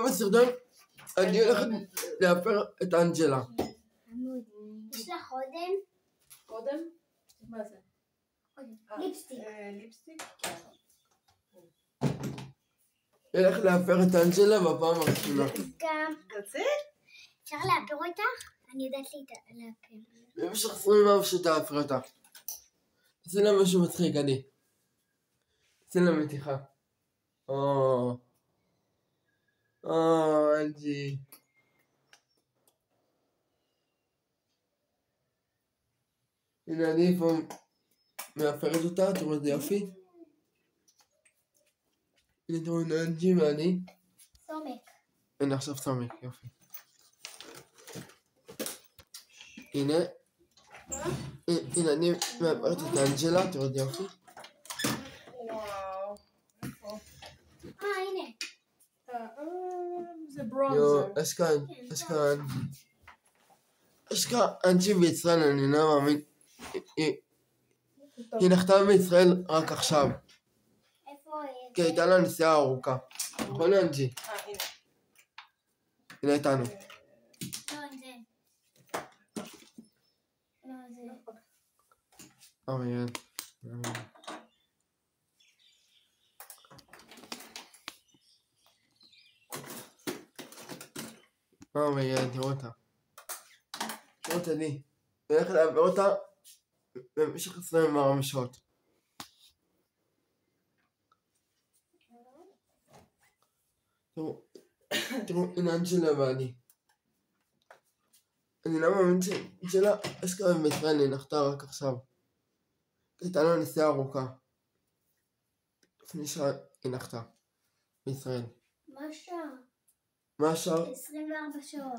בסרטון אני הולכת להפר את אנג'לה. יש לך אודם? קודם? מה זה? ליפסטיק. ליפסטיק? אני הולכת להפר את אנג'לה בפעם הראשונה. גם תצא? אפשר לאפר אותך? אני יודעת לאפר. במשך 24 שתאפר אותה. עשי לה משהו מצחיק, עדי. עשי לה מתיחה. אנג'י. הנה אני פה מאפרת אותה, תראו איזה יופי. הנה תראו הנה אנג'י ואני. סומק. הנה עכשיו סומק, יופי. הנה. הנה אני מאפרת את אנג'לה, תראו איזה יופי. וואו. איפה? הנה. זה ברונזר. יש כאן אנג'י בישראל, אני לא מאמין. היא נחתה בישראל רק עכשיו. איפה? כי הייתה לה נסיעה ארוכה. נכון אנג'י? הנה. הנה איתנו. לא, זה. לא, זה. תראו אותה. תראו אותה לי. אני הולך לעבר אותה במשך 24 שעות. תראו, הנה אנג'לה ואני. אני לא מאמין שאנג'לה אשכרה בישראל, היא נחתה רק עכשיו. הייתה לה נסיעה ארוכה. לפני שעה היא נחתה בישראל. מה השעה? 24 שעות.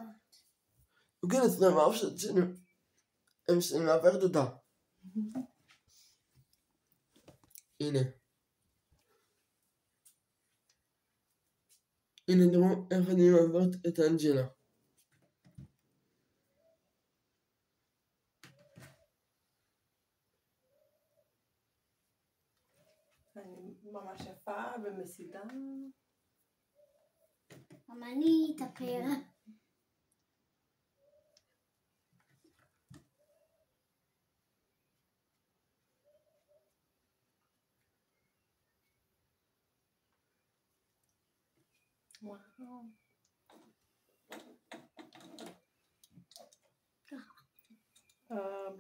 כן, 24 שעות שאני מעברת אותה. הנה. הנה תראו איך אני מעברת את אנג'לה. אני ממש יפה ומסידה. גם אני אתאפר. וואו.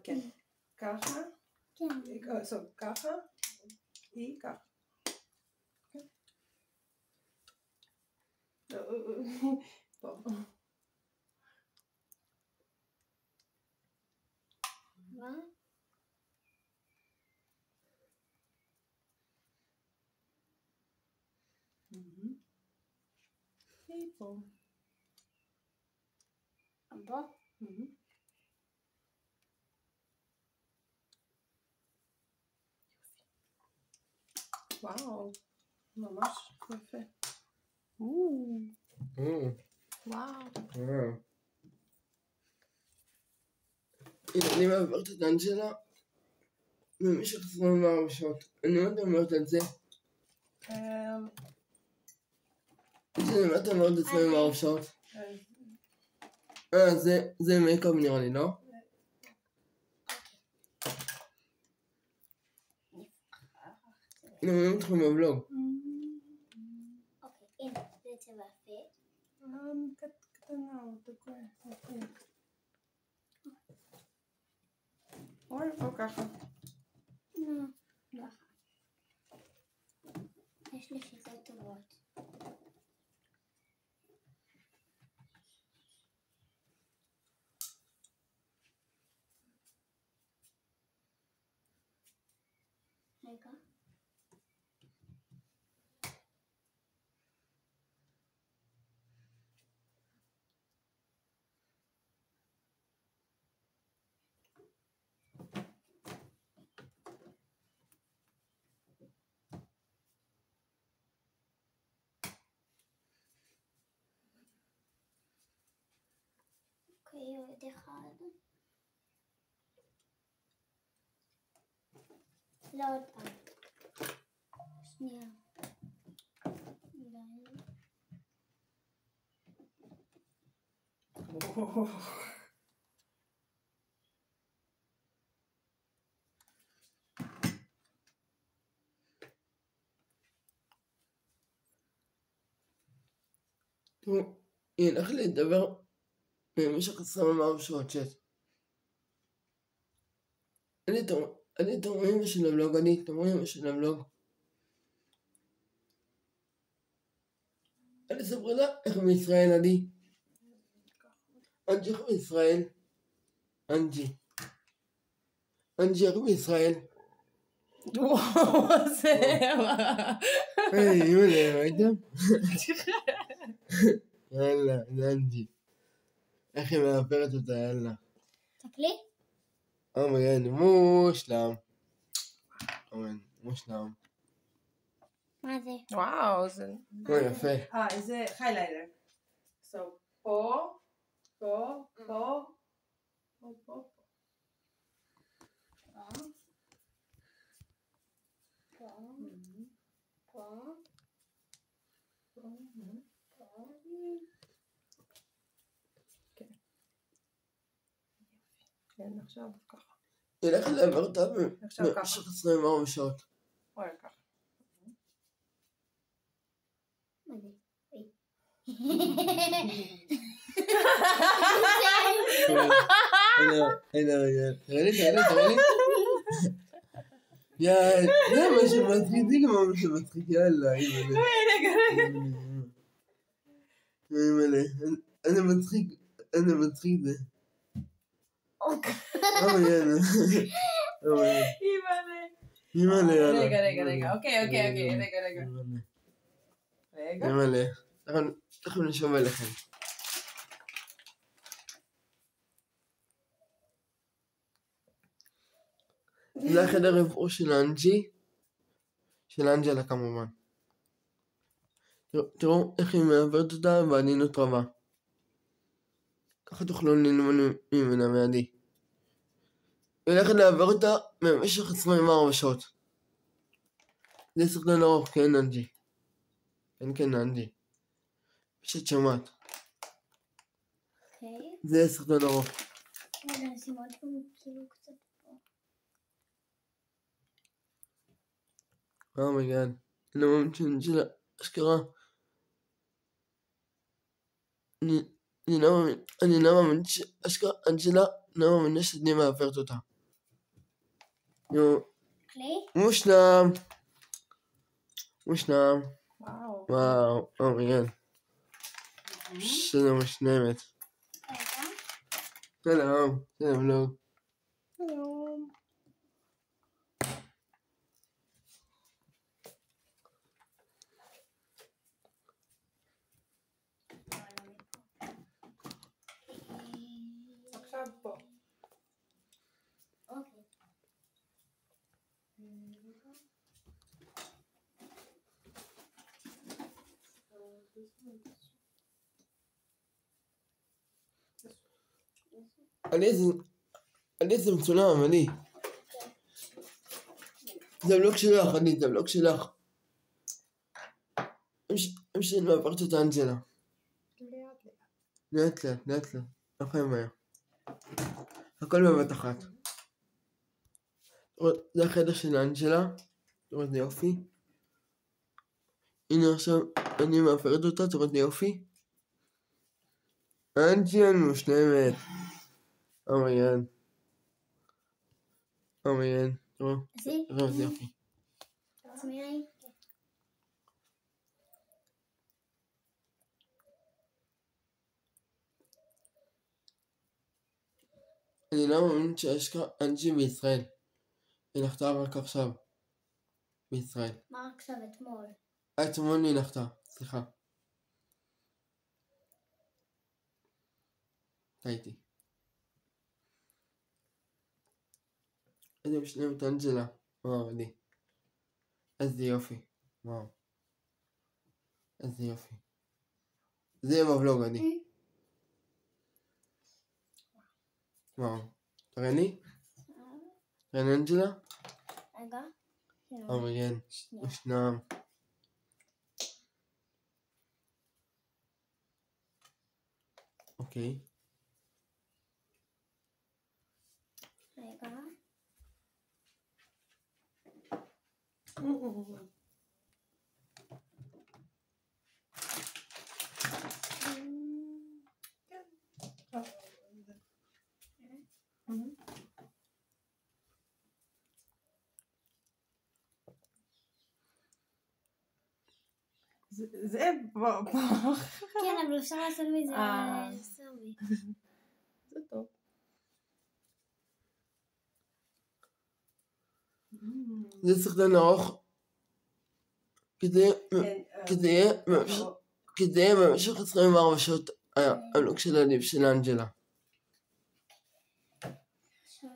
כן. ככה? כן. ככה? היא ככה. טוב. מה? היא פה. פה? וואו, ממש יפה. וואו. הנה אני מעברת את אנג'לה במשך 24 שעות. אני מאוד אומרת את זה. מה אתה אומרת 24 שעות? זה מייקאפ נראה לי, לא? הנה רואים אתכם בבלוג. אוקיי, הנה, זה צבע יפה. קטנה, או ככה. לא. יש לי שיטות טובות. רגע. אוקיי, עוד אחד. לא עוד פעם. שנייה. תראו, ילך לדבר במשך 24 שעות צ'אט. אני אתם רואים של הבלוג, אתם רואים של הבלוג. אני אספר לה איך בישראל אני. אנג'י איך בישראל. אנג'י איך בישראל. וואו, זה... היי, יולה, ראיתם? יאללה, זה אנג'י. איך היא מאפרת אותה, יאללה. תקלי? אומייגן, מושלם. מושלם. מה זה? וואו, זה... יפה. זה highlighter. So, פה, פה, פה, פה, פה. כן, עכשיו ככה. ילך לעבר אותה עכשיו ככה. במשך 24 שעות. אוי, ככה. מה זה? הנה, תראה לי. יאללה, זה מה שמצחיק, זה גם מה שמצחיק, יאללה, אימא'לה. אני מצחיק זה. אימא'לה, יאללה. רגע, אוקיי, רגע. אימא'לה, תכף נשוב אליכם. זה החדר רבעו של אנג'י, של אנג'לה כמובן. תראו איך היא מעברת אותה בעדינות רבה. ככה תוכלו ללמוד ממנה מידי. היא הולכת לעבר אותה במשך 24 שעות. זה סרטון ארוך, כן אנג'י. כן אנג'י. פשוט שמעת. אוקיי. זה סרטון ארוך. רגע, נשים עוד כאילו קצת פה. אומייגן. אני מאמין שאנג'לה אשכרה. אני לא מאמין שאשכרה אנג'לה לא מאמינה שאני מעברת אותה. כלי? מושלם. וואו. אומייגן. שלום משנמת. רגע. שלום לא. שלום. עכשיו פה. אוקיי. אני איזה מצולם, אני. זה הבלוג שלך, זה הבלוג שלך. שאני מעברת אותה אנג'לה. לאט לאט. לא חייב מהר. הכל בבת אחת. זה החדר של אנג'לה. תראו איזה יופי. הנה עכשיו אני מעברת אותה, תראו איזה יופי. אנג'לה מושלמת. אומייגן. תראו איזה יופי. תצמיעי. אני לא מאמין שיש אנג'י בישראל. היא נחתה רק עכשיו. בישראל. מה רק עכשיו אתמול? אתמול היא נחתה, סליחה. טעיתי. איזה משלמת אנג'לה. וואו, עדי. איזה יופי. וואו. איזה יופי. זה יהיה בבלוג, עדי. וואו. תראה לי? אנג'לה? רגע. אומייגן. מושלם. אוקיי. זה פח. כן, אבל אפשר לעשות מזה סרבי. זה טוב. זה סרטון ארוך כדי במשך 24 שעות הלוק של הליב של אנג'לה. עכשיו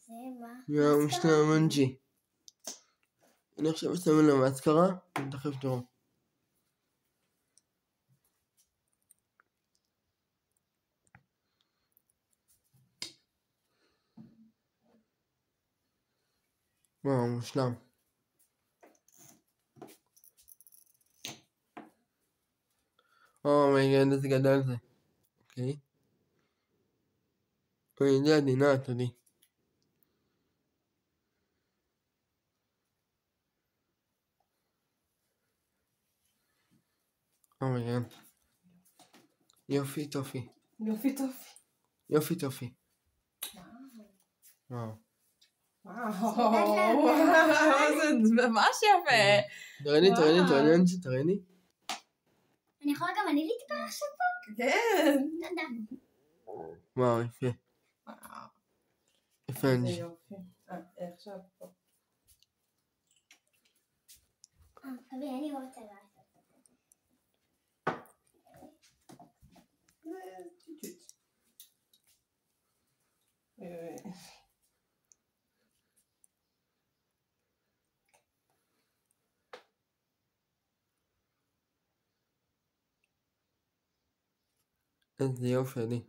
זה מה? יום שלום אנג'י. אני עכשיו מסתכל על המאסקרה, תכף תראו. וואו, מושלם. מייגד, איזה גדל זה. אוקיי. אוי, זה עדינה, תודי. מייגד. יופי טופי. יופי טופי. יופי טופי. וואו. וואו, זה ממש יפה. תראיני, אנג'י, תראיני. אני יכולה גם אני להתפר עכשיו פה? כן. תודה. וואו, יפה. יפה זה אנג'י. יופי. עכשיו פה. אבי, אני רוצה לעשות. זה צ'יצ'יץ'. איזה יופי, עדי.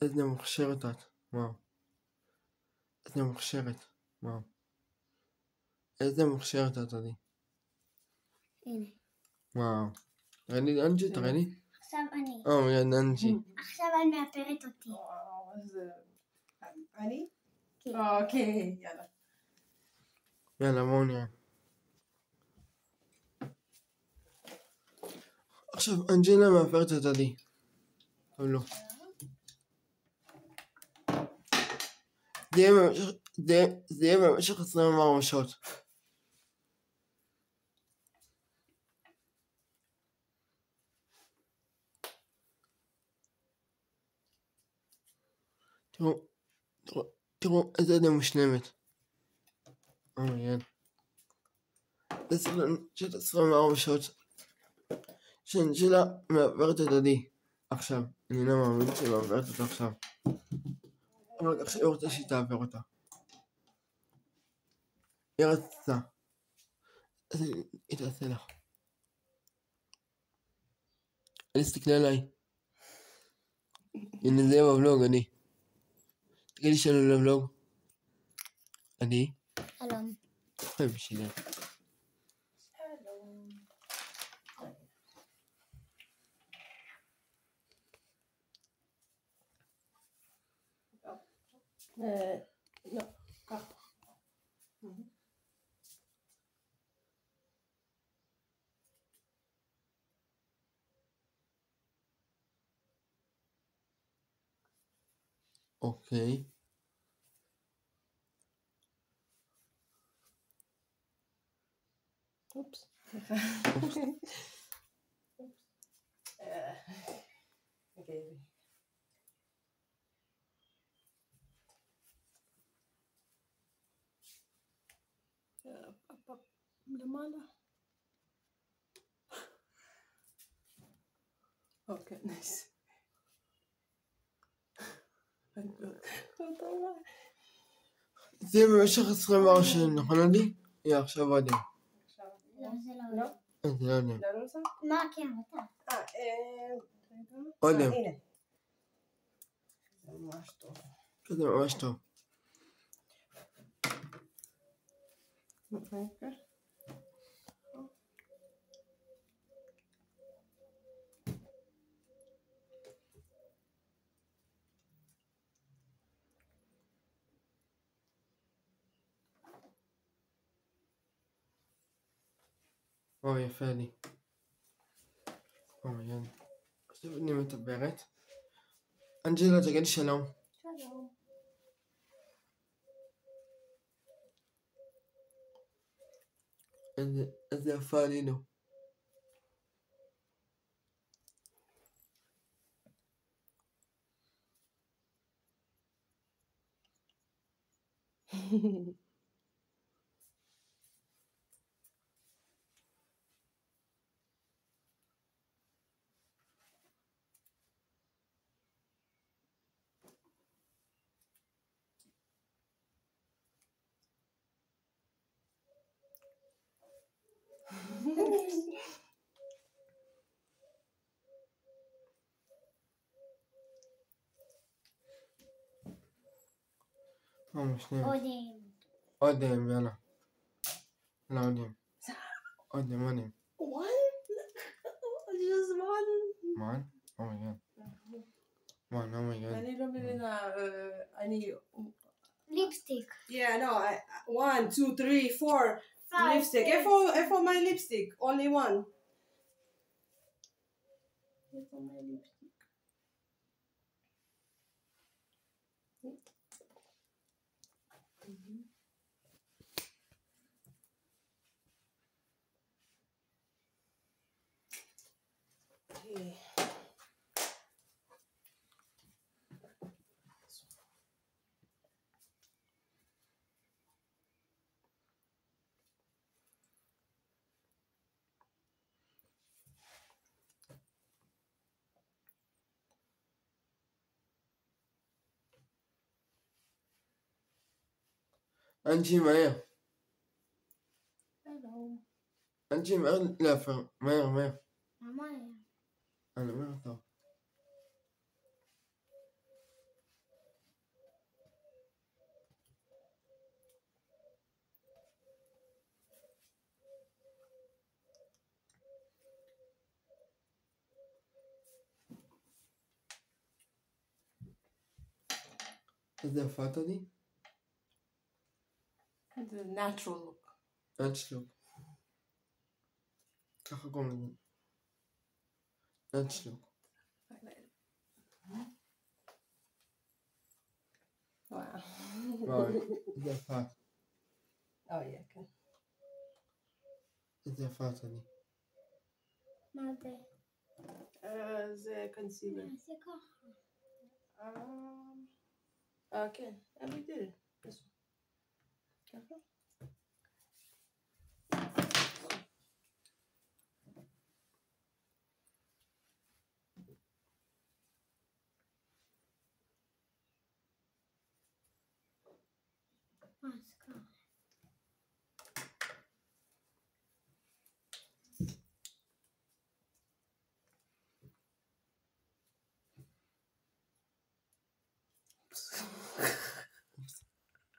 איזה מוכשרת את. וואו. איזה מוכשרת. וואו. איזה מוכשרת את, עדי. הנה. וואו. תראיני, אנג'י, תראיני. עכשיו אני. מייגד, אנג'י. עכשיו את מאפרת אותי. וואו, איזה... אני? כן. אוקיי, יאללה. יאללה, בואו נראה. עכשיו, אנג'לה מאפרת את עדי. או לא. זה יהיה במשך 24 שעות. תראו איזה עדי מושלמת. מייגד. זה סרטון של 24 שעות שאנג'לה מאפרת את עדי. עכשיו, אני לא מאמין שהיא מאפרת אותה עכשיו. אבל עכשיו היא רוצה שהיא תעבר אותה. היא רצתה. אז היא תעשה לך. אני תסתכלי עליי. הנה זה בבלוג, אני. תגידי שלום לבלוג. אני. שלום. חי בשבילי. שלום. לא, ככה. אוקיי. אופס. סליחה. אוקיי. למעלה. אוקיי, נייס. זה במשך 24 שעות, נכון עדי? עכשיו עדי. לא, זה לא. לא? זה לא עדי. לא עושה? מה כן, אתה? עודם. הנה. זה ממש טוב. זה ממש טוב. אוקיי. אוי, יפה לי. אוי, עכשיו אני מדברת. אנג'לה, תגיד שלום. שלום. איזה יפה עלינו. שנייה. אודם, יאללה. יאללה, אודם. אודם. One? Just one? One? Oh my god. One, oh my god. אני לא מבינה, אני... ליפסטיק. Yeah, no, 1, 2, 3, 4. ליפסטיק. איפה my lipstick? Only one. איפה my lipstick? Okay. אנג'י, מהר. Hello. אנג'י, מהר להפר. מהר. למה היה? אני אומר טוב. איזה יפה את עדי? The natural look. נאצ'לוק. ככה קוראים לזה. נאצ'לוק. Wow. וואי, איזה יפה. Oh yeah, כן. איזה יפה את עדי. מה זה? זה קונסילר. זה ככה. כן. We did it. ככה? מה זה ככה?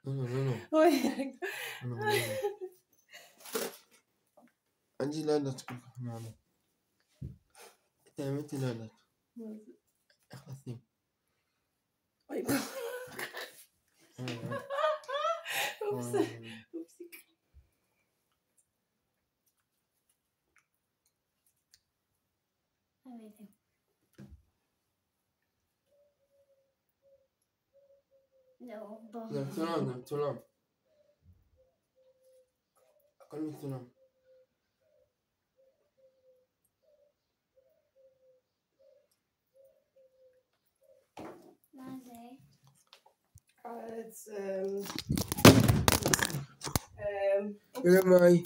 לא. אוי. לא. אנג'י לא יודעת כל כך מה זה. את האמת היא לא יודעת. איך לשים. אוי. אופסיק. זה מצולם. הכל מצולם. מה זה? It's מאי.